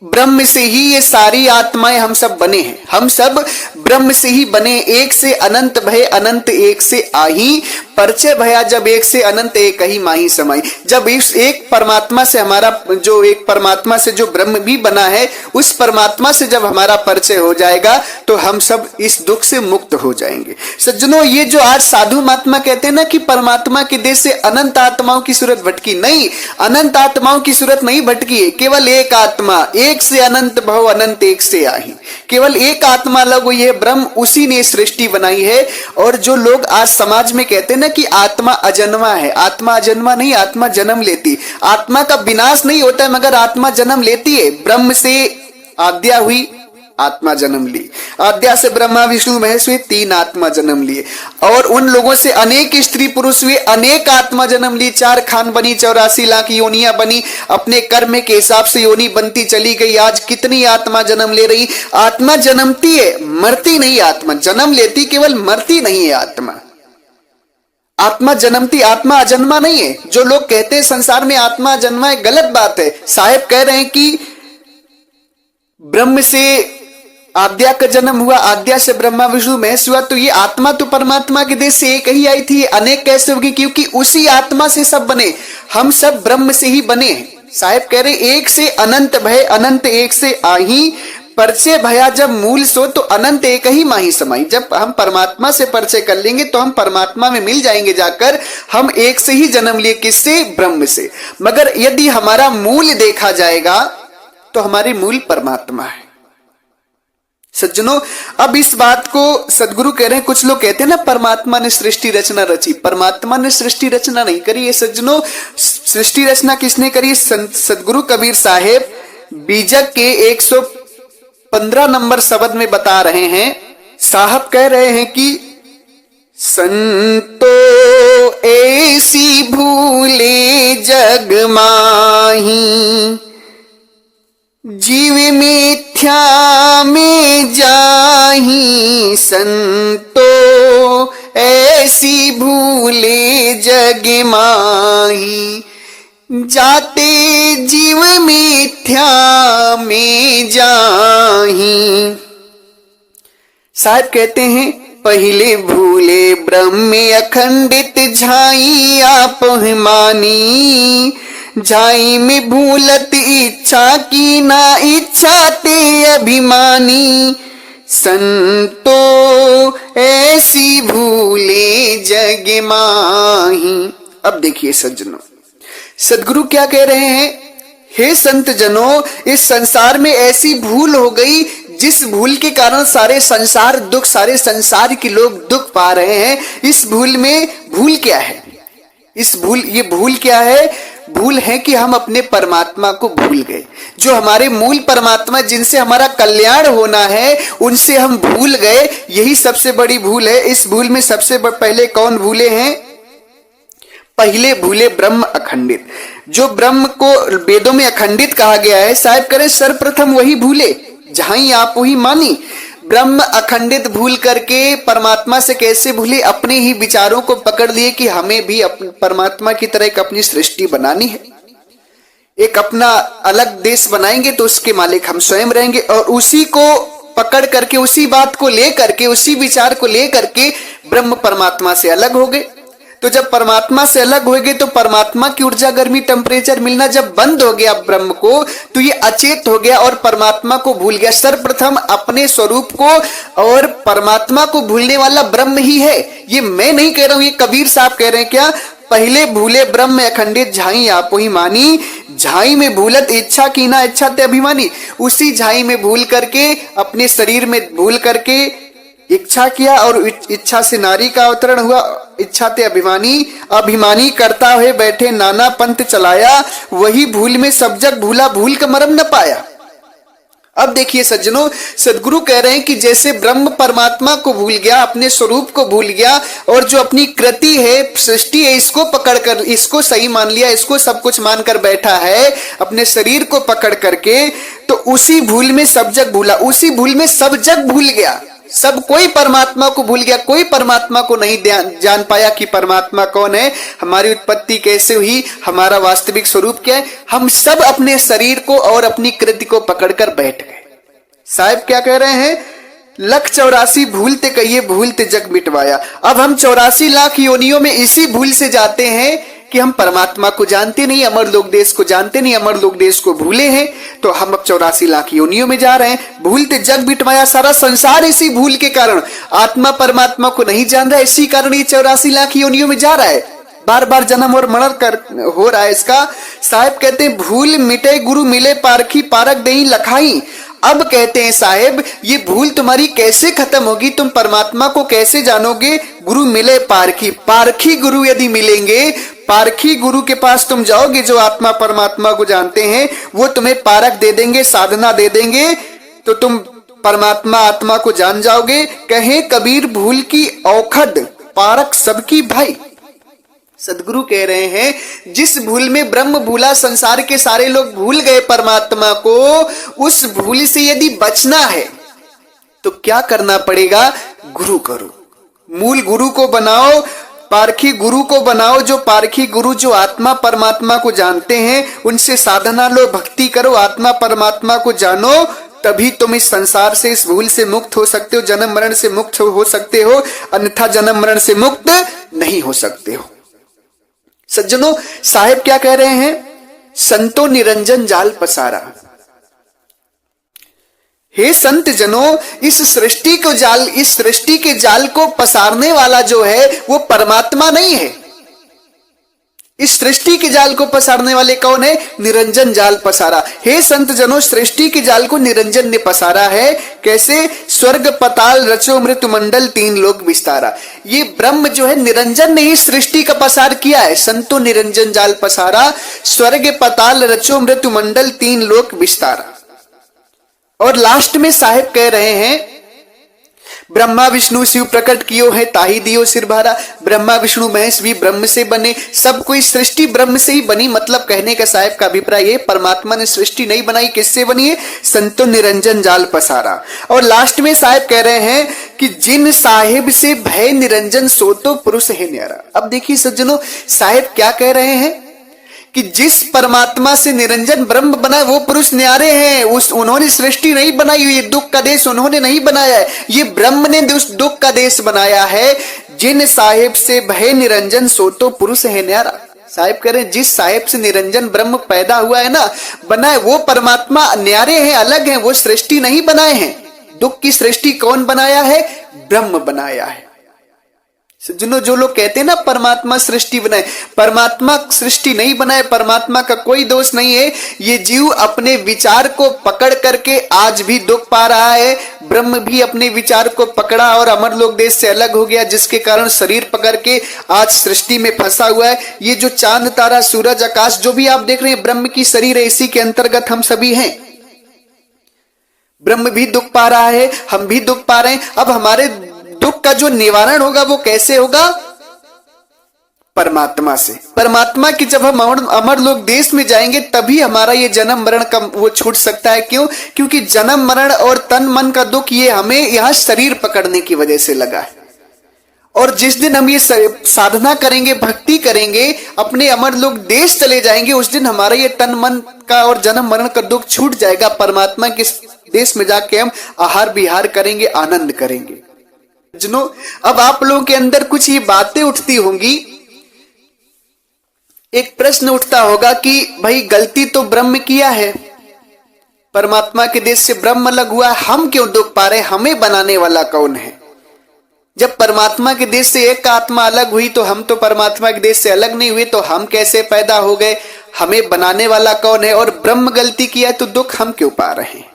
ब्रह्म से ही ये सारी आत्माएं हम सब बने हैं। हम सब ब्रह्म से ही बने, एक से अनंत भय, अनंत एक से आही, परिचय भया जब एक से, अनंत एक ही माही समाई। जब इस एक परमात्मा से हमारा, जो एक परमात्मा से जो ब्रह्म भी बना है, उस परमात्मा से जब हमारा परिचय हो जाएगा तो हम सब इस दुख से मुक्त हो जाएंगे। सज्जनों, ये जो आज साधु महात्मा कहते हैं ना कि परमात्मा के देश से अनंत आत्माओं की सूरत भटकी, नहीं, अनंत आत्माओं की सूरत नहीं भटकी है। केवल एक आत्मा, एक से अनंत भव, अनंत एक से आही, केवल एक आत्मा अलग हुई है, ब्रह्म, उसी ने सृष्टि बनाई है। और जो लोग आज समाज में कहते हैं ना कि आत्मा अजन्मा है, आत्मा अजन्मा नहीं, आत्मा जन्म लेती। आत्मा का विनाश नहीं होता है, मगर आत्मा जन्म लेती है। ब्रह्म से आद्या हुई, आत्मा जन्म ली, आद्या से ब्रह्मा विष्णु महेश हुए, तीन आत्मा जन्म लिए, और उन लोगों से अनेक स्त्री पुरुष हुए, अनेक आत्मा जन्म ली, 4 खान बनी, 84 लाख योनियां बनी, अपने कर्म के हिसाब से योनि बनती चली गई। आज कितनी आत्मा जन्म ले रही। आत्मा जन्मती है, मरती नहीं। आत्मा जन्म लेती, केवल मरती नहीं है आत्मा। आत्मा जन्मती, आत्मा अजन्मा नहीं है। जो लोग कहते हैं संसार में आत्मा जन्मा है, गलत बात है। साहेब कह रहे हैं कि ब्रह्म से आद्या का जन्म हुआ, आद्या से ब्रह्मा विष्णु महेश हुआ, तो ये आत्मा तो परमात्मा के देश से एक ही आई थी, अनेक कैसे होगी? क्योंकि उसी आत्मा से सब बने, हम सब ब्रह्म से ही बने हैं। साहेब कह रहे एक से अनंत भय, अनंत एक से आही, परिचय भया जब मूल सो, तो अनंत एक ही माही समाई। जब हम परमात्मा से परिचय कर लेंगे तो हम परमात्मा में मिल जाएंगे जाकर। हम एक से ही जन्म लिए, किससे? ब्रह्म से। मगर यदि हमारा मूल देखा जाएगा तो हमारे मूल परमात्मा है। सज्जनों, अब इस बात को सदगुरु कह रहे हैं, कुछ लोग कहते हैं ना परमात्मा ने सृष्टि रचना रची। परमात्मा ने सृष्टि रचना नहीं करी है सज्जनों। सृष्टि रचना किसने करी? सदगुरु कबीर साहेब बीजक के 115 नंबर शब्द में बता रहे हैं। साहब कह रहे हैं कि संतो ऐसी भूले जग माही, जीव मिथ्या में जाही। संतो ऐसी भूले जग माही, जाते जीव मिथ्या में जाही। साहब कहते हैं पहले भूले ब्रह्म अखंडित, झाई आप मानी। झाई में भूलत इच्छा की ना, इच्छा ते अभिमानी। संतो ऐसी भूले जग माही। अब देखिए सज्जनों, सदगुरु क्या कह रहे हैं? हे संत जनों, इस संसार में ऐसी भूल हो गई जिस भूल के कारण सारे संसार दुख, सारे संसार के लोग दुख पा रहे हैं। इस भूल में भूल क्या है? ये भूल क्या है? भूल है कि हम अपने परमात्मा को भूल गए। जो हमारे मूल परमात्मा, जिनसे हमारा कल्याण होना है, उनसे हम भूल गए। यही सबसे बड़ी भूल है। इस भूल में सबसे पहले कौन भूले हैं? पहले भूले ब्रह्म अखंडित। जो ब्रह्म को वेदों में अखंडित कहा गया है, साहब करें सर्वप्रथम वही भूले, जहां आप वही मानी। ब्रह्म अखंडित भूल करके परमात्मा से कैसे भूले? अपने ही विचारों को पकड़ लिए कि हमें भी परमात्मा की तरह एक अपनी सृष्टि बनानी है, एक अपना अलग देश बनाएंगे तो उसके मालिक हम स्वयं रहेंगे। और उसी को पकड़ करके, उसी बात को लेकर के, उसी विचार को लेकर के ब्रह्म परमात्मा से अलग हो गए। तो जब परमात्मा से अलग हो गए तो परमात्मा की ऊर्जा, गर्मी, टेम्परेचर मिलना जब बंद हो गया ब्रह्म को, तो ये अचेत हो गया और परमात्मा को भूल गया। सर्वप्रथम अपने स्वरूप को, और परमात्मा को भूलने वाला ब्रह्म ही है। ये मैं नहीं कह रहा हूं, ये कबीर साहब कह रहे हैं। क्या? पहले भूले ब्रह्म अखंडित, झाई आप ही मानी। झाई में भूलत इच्छा की ना, इच्छा ते अभिमानी। उसी झाई में भूल करके, अपने शरीर में भूल करके इच्छा किया और इच्छा से नारी का अवतरण हुआ। इच्छा ते अभिमानी, अभिमानी करता हुए बैठे नाना पंथ चलाया। वही भूल में सब जग भूला, भूल का मरम न पाया। अब देखिए सज्जनों, सदगुरु कह रहे हैं कि जैसे ब्रह्म परमात्मा को भूल गया, अपने स्वरूप को भूल गया, और जो अपनी कृति है, सृष्टि है, इसको पकड़कर, इसको सही मान लिया, इसको सब कुछ मानकर बैठा है, अपने शरीर को पकड़ करके, तो उसी भूल में सब जग भूला। उसी भूल में सब जग भूल गया। सब कोई परमात्मा को भूल गया। कोई परमात्मा को नहीं जान पाया कि परमात्मा कौन है, हमारी उत्पत्ति कैसे हुई, हमारा वास्तविक स्वरूप क्या है। हम सब अपने शरीर को और अपनी कृति को पकड़कर बैठ गए। साहब क्या कह रहे हैं? 184 भूलते कहिए, भूलते जग मिटवाया। अब हम 84 लाख योनियों में इसी भूल से जाते हैं कि हम परमात्मा को जानते नहीं, अमर लोक देश को जानते नहीं, अमर लोक देश को भूले हैं। तो हम अब 84 लाख योनियों में जा रहे हैं। भूलते जग मिटवाया, सारा संसार इसी भूल के कारण आत्मा परमात्मा को नहीं जान रहा है। इसी कारण ये 84 लाख योनियों में जा रहा है, बार बार जन्म और मरण कर हो रहा है इसका। साहेब कहते हैं भूल मिटे गुरु मिले पारखी, पारक देई लखाई। अब कहते हैं साहेब, ये भूल तुम्हारी कैसे खत्म होगी? तुम परमात्मा को कैसे जानोगे? गुरु मिले पारखी। पारखी गुरु यदि मिलेंगे, पारखी गुरु के पास तुम जाओगे, जो आत्मा परमात्मा को जानते हैं, वो तुम्हें पारक दे देंगे, साधना दे देंगे, तो तुम परमात्मा आत्मा को जान जाओगे। कहे कबीर भूल की औखद, पारक सबकी भाई। सदगुरु कह रहे हैं जिस भूल में ब्रह्म भूला, संसार के सारे लोग भूल गए परमात्मा को, उस भूल से यदि बचना है तो क्या करना पड़ेगा? गुरु करो, मूल गुरु को बनाओ, पारखी गुरु को बनाओ। जो पारखी गुरु, जो आत्मा परमात्मा को जानते हैं, उनसे साधना लो, भक्ति करो, आत्मा परमात्मा को जानो। तभी तुम इस संसार से, इस भूल से मुक्त हो सकते हो, जन्म मरण से मुक्त हो सकते हो, अन्यथा जन्म मरण से मुक्त नहीं हो सकते हो। सज्जनों, साहेब क्या कह रहे हैं? संतो निरंजन जाल पसारा। हे संत जनों, इस सृष्टि को जाल, इस सृष्टि के जाल को पसारने वाला जो है वो परमात्मा नहीं है। इस सृष्टि के जाल को पसारने वाले कौन है? निरंजन जाल पसारा। हे संत जनों, सृष्टि के जाल को निरंजन ने पसारा है। कैसे? स्वर्ग पताल रचो मृत्यु मंडल तीन लोक विस्तारा। ये ब्रह्म जो है निरंजन ने ही सृष्टि का पसार किया है। संतो निरंजन जाल पसारा, स्वर्ग पताल रचो मृत्यु मंडल तीन लोक विस्तारा। और लास्ट में साहेब कह रहे हैं, ब्रह्मा विष्णु शिव प्रकट कियो है ताही दियो सिर भारा। ब्रह्मा विष्णु महेश भी ब्रह्म से बने, सब कोई सृष्टि ब्रह्म से ही बनी। मतलब कहने का साहेब का अभिप्राय ये, परमात्मा ने सृष्टि नहीं बनाई, किससे बनी है? संतो निरंजन जाल पसारा। और लास्ट में साहेब कह रहे हैं कि जिन साहेब से भय निरंजन सो तो पुरुष है न्यारा। अब देखिए सज्जनों, साहेब क्या कह रहे हैं कि जिस परमात्मा से निरंजन ब्रह्म बना वो पुरुष न्यारे हैं। उन्होंने सृष्टि नहीं बनाई हुई, दुख का देश उन्होंने नहीं बनाया है, ये ब्रह्म ने दुख का देश बनाया है। जिन साहेब से भय निरंजन सो तो पुरुष है न्यारा। साहेब कह रहे हैं जिस साहेब से निरंजन ब्रह्म पैदा हुआ है ना, बना है, वो परमात्मा न्यारे हैं, अलग हैं, वो सृष्टि नहीं बनाए हैं। दुख की सृष्टि कौन बनाया है? ब्रह्म बनाया है। सज्जनों, जो लोग कहते हैं ना परमात्मा सृष्टि बनाए, परमात्मा सृष्टि नहीं बनाए, परमात्मा का कोई दोष नहीं है। ये जीव अपने विचार को पकड़ करके आज भी दुख पा रहा है। ब्रह्म भी अपने विचार को पकड़ा और अमरलोक देश से अलग हो गया, जिसके कारण शरीर पकड़ के आज सृष्टि में फंसा हुआ है। ये जो चांद तारा सूरज आकाश जो भी आप देख रहे हैं, ब्रह्म की शरीर है, इसी के अंतर्गत हम सभी हैं। ब्रह्म भी दुख पा रहा है, हम भी दुख पा रहे हैं। अब हमारे दुख का जो निवारण होगा वो कैसे होगा? परमात्मा से। परमात्मा की जब हम अमरलोक देश में जाएंगे तभी हमारा ये जन्म मरण का वो छूट सकता है। क्यों? क्योंकि जन्म मरण और तन मन का दुख ये हमें यहां शरीर पकड़ने की वजह से लगा है। और जिस दिन हम ये साधना करेंगे, भक्ति करेंगे, अपने अमरलोक देश चले जाएंगे, उस दिन हमारा ये तन मन का और जन्म मरण का दुख छूट जाएगा। परमात्मा के देश में जाके हम आहार विहार करेंगे, आनंद करेंगे। जनों, अब आप लोगों के अंदर कुछ ये बातें उठती होंगी। एक प्रश्न उठता होगा कि भाई गलती तो ब्रह्म किया है, परमात्मा के देश से ब्रह्म अलग हुआ, हम क्यों दुख पा रहे? हमें बनाने वाला कौन है? जब परमात्मा के देश से एक आत्मा अलग हुई तो हम तो परमात्मा के देश से अलग नहीं हुए, तो हम कैसे पैदा हो गए? हमें बनाने वाला कौन है? और ब्रह्म गलती किया तो दुख हम क्यों पा रहे हैं?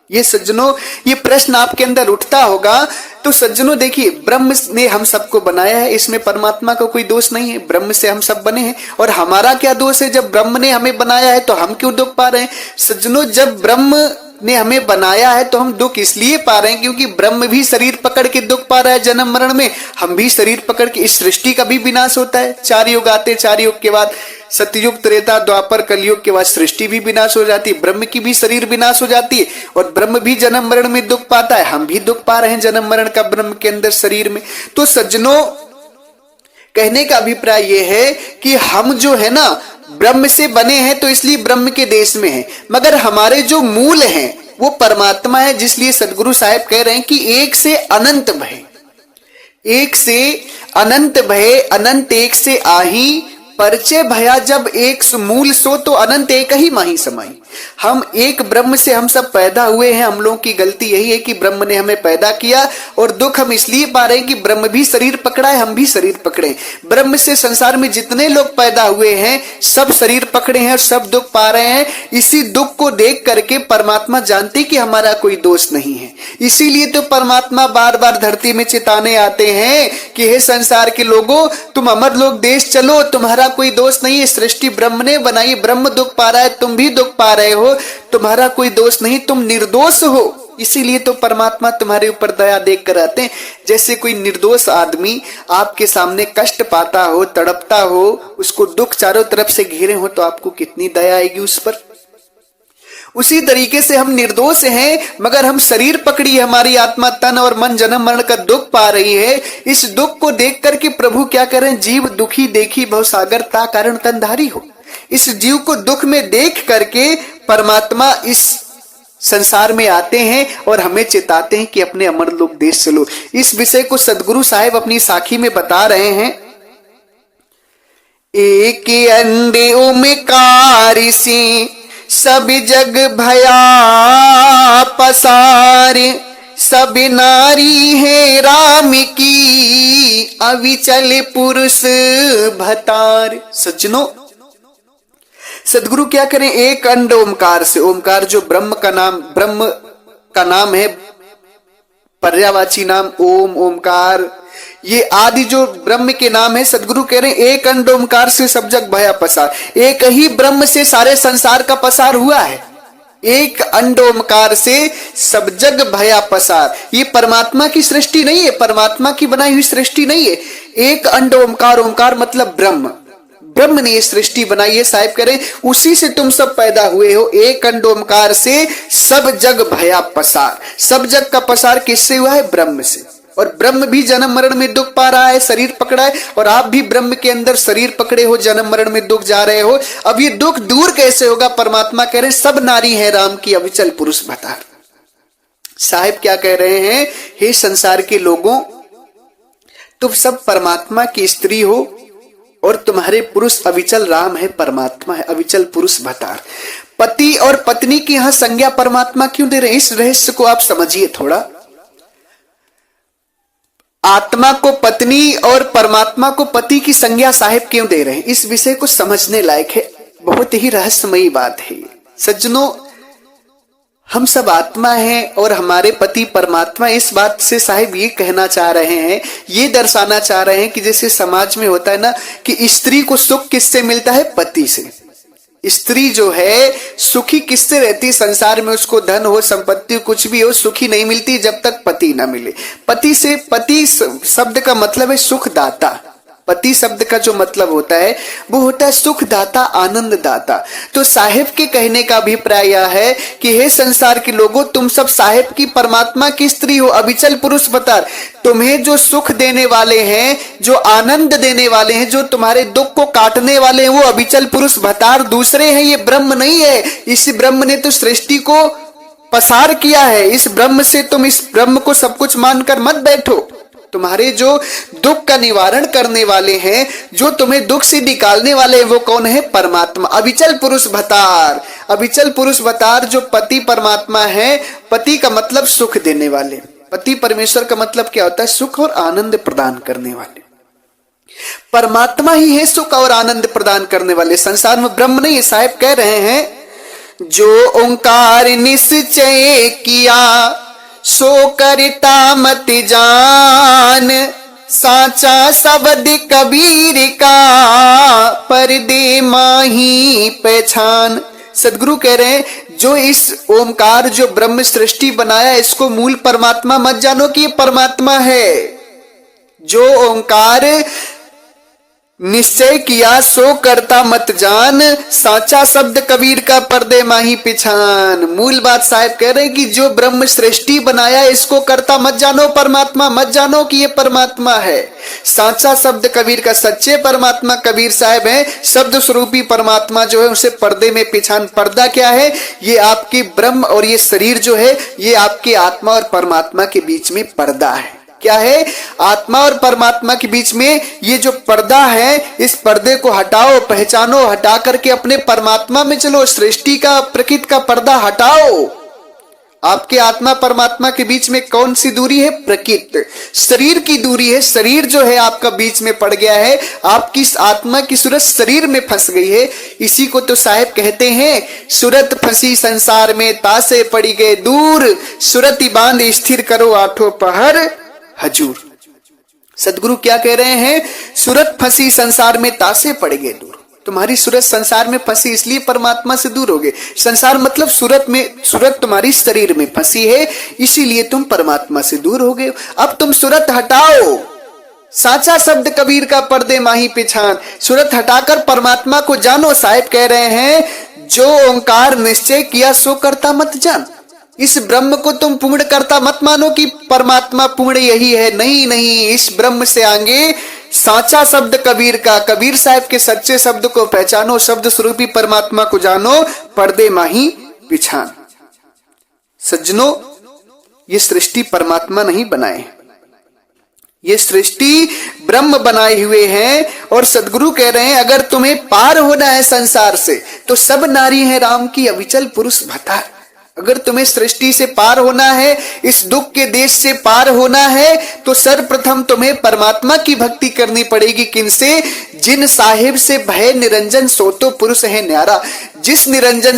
ये सज्जनों, ये प्रश्न आपके अंदर उठता होगा। तो सज्जनों देखिए, ब्रह्म ने हम सबको बनाया है, इसमें परमात्मा का कोई दोष नहीं है। ब्रह्म से हम सब बने हैं, और हमारा क्या दोष है? जब ब्रह्म ने हमें बनाया है तो हम क्यों दुख पा रहे हैं? सज्जनों, जब ब्रह्म ने हमें बनाया है तो हम दुख इसलिए पा रहे हैं क्योंकि ब्रह्म भी शरीर पकड़ के दुख पा रहा है जन्म मरण में, हम भी शरीर पकड़ के। इस सृष्टि का भी विनाश होता है। 4 युग आते, 4 युग के बाद सतयुग त्रेता द्वापर कलयुग के बाद सृष्टि भी विनाश हो जाती है, ब्रह्म की भी शरीर विनाश हो जाती है, और ब्रह्म भी जन्म मरण में दुख पाता है, हम भी दुख पा रहे हैं जन्म मरण का ब्रह्म के अंदर शरीर में। तो सज्जनों, कहने का अभिप्राय यह है कि हम जो है ना ब्रह्म से बने हैं तो इसलिए ब्रह्म के देश में हैं, मगर हमारे जो मूल हैं वो परमात्मा है। जिसलिए सदगुरु साहब कह रहे हैं कि एक से अनंत भय, एक से अनंत भय, अनंत एक से आही, परिचय भया जब एक मूल सो तो अनंत एक ही माही समाई। हम एक ब्रह्म से हम सब पैदा हुए हैं। हम लोगों की गलती यही है कि ब्रह्म ने हमें पैदा किया, और दुख हम इसलिए पा रहे हैं कि ब्रह्म भी शरीर पकड़ा है, हम भी शरीर पकड़े। ब्रह्म से संसार में जितने लोग पैदा हुए हैं सब शरीर पकड़े हैं और सब दुख पा रहे हैं। इसी दुख को देख करके परमात्मा जानते कि हमारा कोई दोष नहीं है। इसीलिए तो परमात्मा बार बार धरती में चिताने आते हैं कि हे संसार के लोगों, तुम अमरलोक देश चलो, तुम्हारा कोई दोष नहीं है, सृष्टि ब्रह्म ने बनाई, ब्रह्म दुख पा रहा है, तुम भी दुख पा रहे हो, तुम्हारा कोई दोष नहीं, तुम निर्दोष हो। इसीलिए तो परमात्मा तुम्हारे ऊपर दया देख कर आते हैं। जैसे कोई निर्दोष आदमी आपके सामने कष्ट पाता हो, तड़पता हो, उसको दुख चारों तरफ से घेरे हो, तो आपको कितनी दया आएगी उस पर। उसी तरीके से हम निर्दोष हैं, मगर हम शरीर पकड़ी है, हमारी आत्मा तन और मन जन्म मरण का दुख पा रही है। इस दुख को देख करके प्रभु क्या करें? जीव दुखी देखी भवसागर ता कारण तनधारी हो। इस जीव को दुख में देख करके परमात्मा इस संसार में आते हैं और हमें चेताते हैं कि अपने अमरलोक देश चलो। इस विषय को सदगुरु साहिब अपनी साखी में बता रहे हैं। एक अंडे ओमकार से सब जग भया पसार, सब नारी है राम की अविचल पुरुष भतार। सज्जनों, सदगुरु क्या करें, एक अंड ओमकार से, ओमकार जो ब्रह्म का नाम है, पर्यायवाची नाम ओम, ओमकार, ये आदि जो ब्रह्म के नाम है, सदगुरु कह रहे हैं एक अंड ओमकार से सब जग भया पसार। एक ही ब्रह्म से सारे संसार का पसार हुआ है, एक अंड ओमकार से सब जग भया पसार। ये परमात्मा की सृष्टि नहीं है, परमात्मा की बनाई हुई सृष्टि नहीं है। एक अंड ओमकार, ओमकार मतलब ब्रह्म, ब्रह्म ने ये सृष्टि बनाई है। साहिब करें उसी से तुम सब पैदा हुए हो, एक अंड ओमकार से सब जग भया पसार। सब जग का पसार किससे हुआ है? ब्रह्म से। और ब्रह्म भी जन्म मरण में दुख पा रहा है, शरीर पकड़ा है, और आप भी ब्रह्म के अंदर शरीर पकड़े हो, जन्म मरण में दुख जा रहे हो। अब ये दुख दूर कैसे होगा? परमात्मा कह रहे हैं सब नारी है राम की अविचल पुरुष भतार। साहिब क्या कह रहे हैं, हे संसार के लोगों, तुम सब परमात्मा की स्त्री हो और तुम्हारे पुरुष अविचल राम है, परमात्मा है, अविचल पुरुष भतार। पति और पत्नी की यहां संज्ञा परमात्मा क्यों दे रहे हैं? इस रहस्य को आप समझिए थोड़ा। आत्मा को पत्नी और परमात्मा को पति की संज्ञा साहिब क्यों दे रहे हैं? इस विषय को समझने लायक है, बहुत ही रहस्यमयी बात है। सज्जनों, हम सब आत्मा हैं और हमारे पति परमात्मा। इस बात से साहिब ये कहना चाह रहे हैं, ये दर्शाना चाह रहे हैं कि जैसे समाज में होता है ना कि स्त्री को सुख किससे मिलता है? पति से। स्त्री जो है सुखी किससे रहती? संसार में उसको धन हो, संपत्ति कुछ भी हो, सुखी नहीं मिलती जब तक पति ना मिले। पति से, पति शब्द का मतलब है सुखदाता। पति शब्द का जो मतलब होता है वो होता है सुखदाता, आनंददाता। तो साहिब के कहने का अभिप्राय यह है कि हे संसार के लोगों, तुम सब साहिब की परमात्मा की स्त्री हो, अविचल पुरुष भतार। तुम्हें जो सुख देने वाले हैं, जो आनंद देने वाले हैं, जो तुम्हारे दुख को काटने वाले हैं, वो अविचल पुरुष भतार दूसरे हैं, ये ब्रह्म नहीं है। इस ब्रह्म ने तो सृष्टि को पसार किया है। इस ब्रह्म से तुम इस ब्रह्म को सब कुछ मानकर मत बैठो। तुम्हारे जो दुख का निवारण करने वाले हैं, जो तुम्हें दुख से निकालने वाले हैं, वो कौन है? परमात्मा, अविचल पुरुष भतार। अविचल पुरुष भतार जो पति परमात्मा है। पति का मतलब सुख देने वाले, पति परमेश्वर का मतलब क्या होता है? सुख और आनंद प्रदान करने वाले। परमात्मा ही है सुख और आनंद प्रदान करने वाले, संसार में ब्रह्म नहीं है। साहिब कह रहे हैं जो ओंकार निश्चय किया सो करता मत जान, साचा शब्द कबीर का पर्दे माही पहचान। सदगुरु कह रहे हैं जो इस ओमकार जो ब्रह्म सृष्टि बनाया, इसको मूल परमात्मा मत जानो कि ये परमात्मा है। जो ओंकार निश्चय किया सो करता मत जान, साचा शब्द कबीर का पर्दे माही पिछान। मूल बात साहिब कह रहे हैं कि जो ब्रह्म सृष्टि बनाया, इसको करता मत जानो, परमात्मा मत जानो कि ये परमात्मा है। साचा शब्द कबीर का, सच्चे परमात्मा कबीर साहिब है। शब्द स्वरूपी परमात्मा जो है उसे पर्दे में पिछान। पर्दा क्या है? ये आपकी ब्रह्म और ये शरीर जो है, ये आपके आत्मा और परमात्मा के बीच में पर्दा है। क्या है? आत्मा और परमात्मा के बीच में ये जो पर्दा है, इस पर्दे को हटाओ, पहचानो, हटा करके अपने परमात्मा में चलो। सृष्टि का, प्रकृति का पर्दा हटाओ। आपके आत्मा परमात्मा के बीच में कौन सी दूरी है? प्रकृति, शरीर की दूरी है। शरीर जो है आपका बीच में पड़ गया है, आपकी आत्मा की सूरत शरीर में फंस गई है। इसी को तो साहिब कहते हैं, सूरत फंसी संसार में तासे पड़ी गए दूर, सूरती बांध स्थिर करो आठों पहर हजूर। सदगुरु क्या कह रहे हैं? सूरत फंसी संसार में तासे पड़ गए दूर। तुम्हारी सूरत संसार में फंसी इसलिए परमात्मा से दूर हो गए। संसार मतलब सूरत में, सूरत तुम्हारी शरीर में फंसी है, इसीलिए तुम परमात्मा से दूर हो गए। अब तुम सूरत हटाओ, साचा शब्द कबीर का पर्दे माही पिछान। सूरत हटाकर परमात्मा को जानो। साहिब कह रहे हैं जो ओंकार निश्चय किया सो करता मत जान। इस ब्रह्म को तुम पूर्ण करता मत मानो कि परमात्मा पूर्ण यही है। नहीं नहीं, इस ब्रह्म से आगे साचा शब्द कबीर का, कबीर साहब के सच्चे शब्द को पहचानो, शब्द स्वरूपी परमात्मा को जानो, पर्दे माही पिछान। सज्जनों, ये सृष्टि परमात्मा नहीं बनाए, ये सृष्टि ब्रह्म बनाए हुए हैं। और सदगुरु कह रहे हैं अगर तुम्हें पार होना है संसार से, तो सब नारी है राम की अविचल पुरुष भतार। अगर तुम्हें सृष्टि से पार होना है, इस दुख के देश से पार होना है, तो सर्वप्रथम तुम्हें परमात्मा की भक्ति करनी पड़ेगी। किनसे? जिन साहिब से भय निरंजन सो तो पुरुष है न्यारा। जिस निरंजन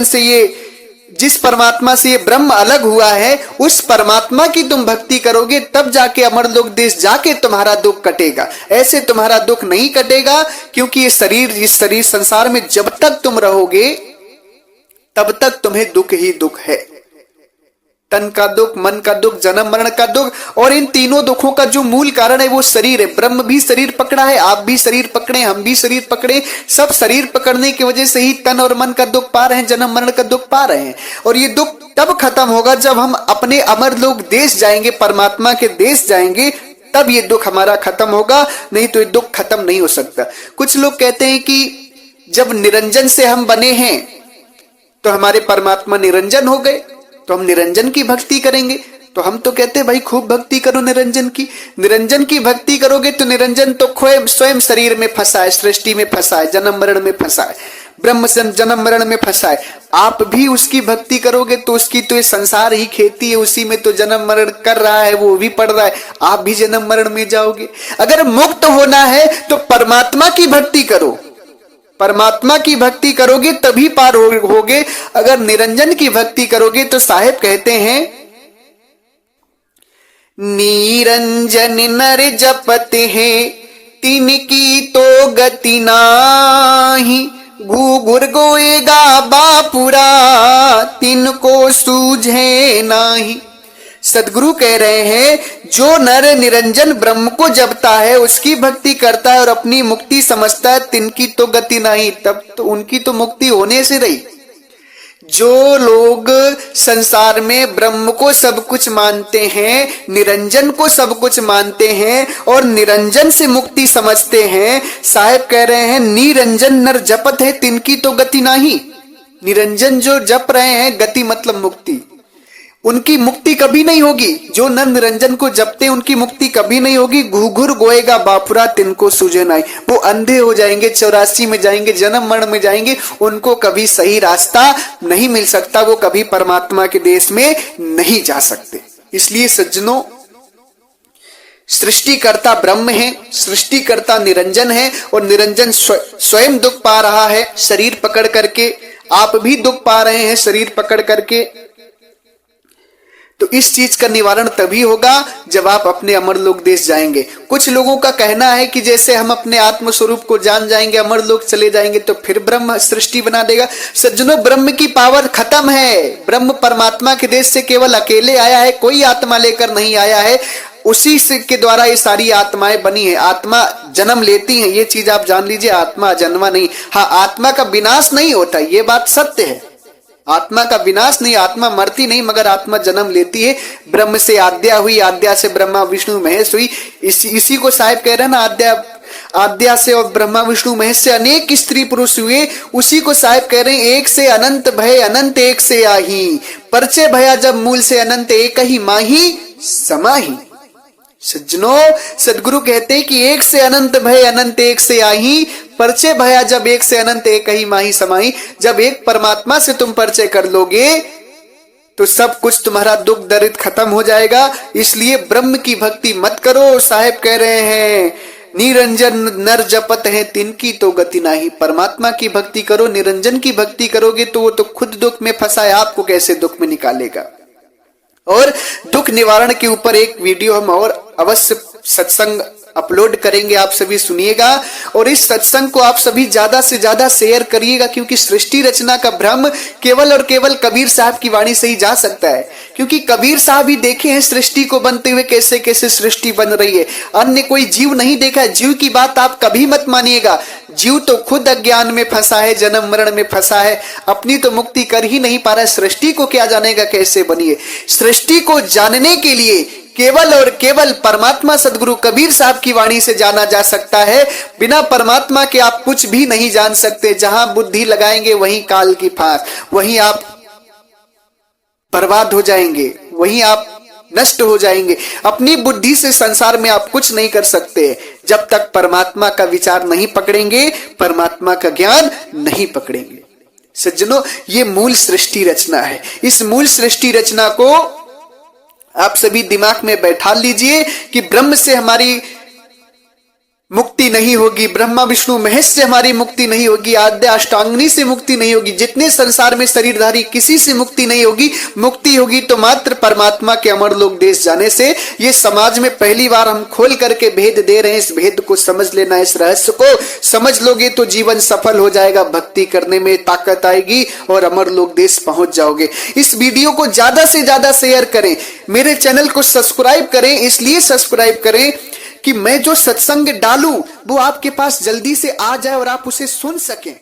से जिस परमात्मा से ये ब्रह्म अलग हुआ है, उस परमात्मा की तुम भक्ति करोगे, तब जाके अमरलोक देश जाके तुम्हारा दुख कटेगा। ऐसे तुम्हारा दुख नहीं कटेगा, क्योंकि इस शरीर संसार में जब तक तुम रहोगे तब तक तुम्हें दुख ही दुख है। तन का दुख, मन का दुख, जन्म मरण का दुख, और इन तीनों दुखों का जो मूल कारण है वो शरीर है। ब्रह्म भी शरीर पकड़ा है, आप भी शरीर पकड़े, हम भी शरीर पकड़े, सब शरीर पकड़ने की वजह से ही तन और मन का दुख पा रहे हैं, जन्म मरण का दुख पा रहे हैं। और ये दुख तब खत्म होगा जब हम अपने अमरलोक देश जाएंगे, परमात्मा के देश जाएंगे, तब ये दुख हमारा खत्म होगा, नहीं तो ये दुख खत्म नहीं हो सकता। कुछ लोग कहते हैं कि जब निरंजन से हम बने हैं तो हमारे परमात्मा निरंजन हो गए, तो हम निरंजन की भक्ति करेंगे। तो हम तो कहते हैं भाई खूब भक्ति करो निरंजन की। निरंजन की भक्ति करोगे तो निरंजन तो स्वयं शरीर में फंसा है, सृष्टि में फंसा है, जन्म मरण में फंसा है, ब्रह्म जन्म मरण में फंसा है। आप भी उसकी भक्ति करोगे तो उसकी तो ये संसार ही खेती है, उसी में तो जन्म मरण कर रहा है, वो भी पढ़ रहा है, आप भी जन्म मरण में जाओगे। अगर मुक्त होना है तो परमात्मा की भक्ति करो, परमात्मा की भक्ति करोगे तभी पार होगे। अगर निरंजन की भक्ति करोगे तो साहेब कहते हैं, निरंजन नर जपते हैं तिनकी तो गति नाही, घूघुर गोएगा बापुरा तिनको सूझे नाही। सदगुरु कह रहे हैं, जो नर निरंजन ब्रह्म को जपता है, उसकी भक्ति करता है और अपनी मुक्ति समझता है, तिनकी तो गति नहीं, तब तो उनकी तो मुक्ति होने से रही। जो लोग संसार में ब्रह्म को सब कुछ मानते हैं, निरंजन को सब कुछ मानते हैं और निरंजन से मुक्ति समझते हैं, साहेब कह रहे हैं निरंजन नर जपत है तिनकी तो गति नहीं। निरंजन जो जप रहे हैं, गति मतलब मुक्ति, उनकी मुक्ति कभी नहीं होगी। जो नर निरंजन को जपते हैं उनकी मुक्ति कभी नहीं होगी। घूघुर गोएगा बापुरा तिनको सूझे नहीं, वो अंधे हो जाएंगे, 84 में जाएंगे, जन्म मरण में जाएंगे, उनको कभी सही रास्ता नहीं मिल सकता, वो कभी परमात्मा के देश में नहीं जा सकते। इसलिए सज्जनों, सृष्टिकर्ता ब्रह्म है, सृष्टिकर्ता निरंजन है और निरंजन स्वयं दुख पा रहा है शरीर पकड़ करके। आप भी दुख पा रहे हैं शरीर पकड़ करके। तो इस चीज का निवारण तभी होगा जब आप अपने अमरलोक देश जाएंगे। कुछ लोगों का कहना है कि जैसे हम अपने आत्म स्वरूप को जान जाएंगे, अमरलोक चले जाएंगे तो फिर ब्रह्म सृष्टि बना देगा। सज्जनों, ब्रह्म की पावर खत्म है। ब्रह्म परमात्मा के देश से केवल अकेले आया है, कोई आत्मा लेकर नहीं आया है। उसी से के द्वारा ये सारी आत्माएं बनी है। आत्मा जन्म लेती है, ये चीज आप जान लीजिए, आत्मा जन्मा नहीं। हाँ, आत्मा का विनाश नहीं होता, ये बात सत्य है। आत्मा का विनाश नहीं, आत्मा मरती नहीं, मगर आत्मा जन्म लेती है। ब्रह्म से आद्या हुई, आद्या से ब्रह्मा विष्णु महेश हुई। इसी को साहिब कह रहे हैं ना, आद्या से और ब्रह्मा विष्णु महेश से अनेक स्त्री पुरुष हुए। उसी को साहिब कह रहे हैं, एक से अनंत भय अनंत एक से आही, परचे भया जब मूल से अनंत एक ही माही समाही। सज्जनों, सदगुरु कहते हैं कि एक से अनंत भय अनंत एक से आही, परिचय भया जब एक से अनंत एक ही माही समाही। जब एक परमात्मा से तुम परिचय कर लोगे तो सब कुछ तुम्हारा दुख दर्द खत्म हो जाएगा। इसलिए ब्रह्म की भक्ति मत करो। साहेब कह रहे हैं, निरंजन नर जपत है तिनकी तो गति नाही। परमात्मा की भक्ति करो, निरंजन की भक्ति करोगे तो वो तो खुद दुख में फंसा है, आपको कैसे दुख में निकालेगा। और दुख निवारण के ऊपर एक वीडियो हम और अवश्य सत्संग अपलोड करेंगे, आप सभी सुनिएगा। और इस सत्संग को आप सभी ज्यादा से ज्यादा शेयर करिएगा, क्योंकि सृष्टि रचना का भ्रम केवल और केवल कबीर साहब की वाणी से ही जा सकता है। क्योंकि कबीर साहब ही देखे हैं सृष्टि को बनते हुए, कैसे कैसे सृष्टि बन रही है। अन्य कोई जीव नहीं देखा है। जीव की बात आप कभी मत मानिएगा। जीव तो खुद अज्ञान में फंसा है, जन्म मरण में फंसा है, अपनी तो मुक्ति कर ही नहीं पा रहा है। सृष्टि को क्या जानेगा कैसे बनी है। सृष्टि को जानने के लिए केवल और केवल परमात्मा सदगुरु कबीर साहब की वाणी से जाना जा सकता है। बिना परमात्मा के आप कुछ भी नहीं जान सकते। जहां बुद्धि लगाएंगे वहीं काल की फांस, वहीं आप बर्बाद हो जाएंगे, वहीं आप नष्ट हो जाएंगे। अपनी बुद्धि से संसार में आप कुछ नहीं कर सकते जब तक परमात्मा का विचार नहीं पकड़ेंगे, परमात्मा का ज्ञान नहीं पकड़ेंगे। सज्जनों, ये मूल सृष्टि रचना है। इस मूल सृष्टि रचना को आप सभी दिमाग में बैठा लीजिए कि ब्रह्म से हमारी मुक्ति नहीं होगी, ब्रह्मा विष्णु महेश से हमारी मुक्ति नहीं होगी, आद्य अष्टांगिनी से मुक्ति नहीं होगी, जितने संसार में शरीरधारी किसी से मुक्ति नहीं होगी। मुक्ति होगी तो मात्र परमात्मा के अमरलोक देश जाने से। ये समाज में पहली बार हम खोल करके भेद दे रहे हैं। इस भेद को समझ लेना, इस रहस्य को समझ लोगे तो जीवन सफल हो जाएगा, भक्ति करने में ताकत आएगी और अमरलोक देश पहुंच जाओगे। इस वीडियो को ज्यादा से ज्यादा शेयर करें, मेरे चैनल को सब्सक्राइब करें। इसलिए सब्सक्राइब करें कि मैं जो सत्संग डालूं वो आपके पास जल्दी से आ जाए और आप उसे सुन सकें।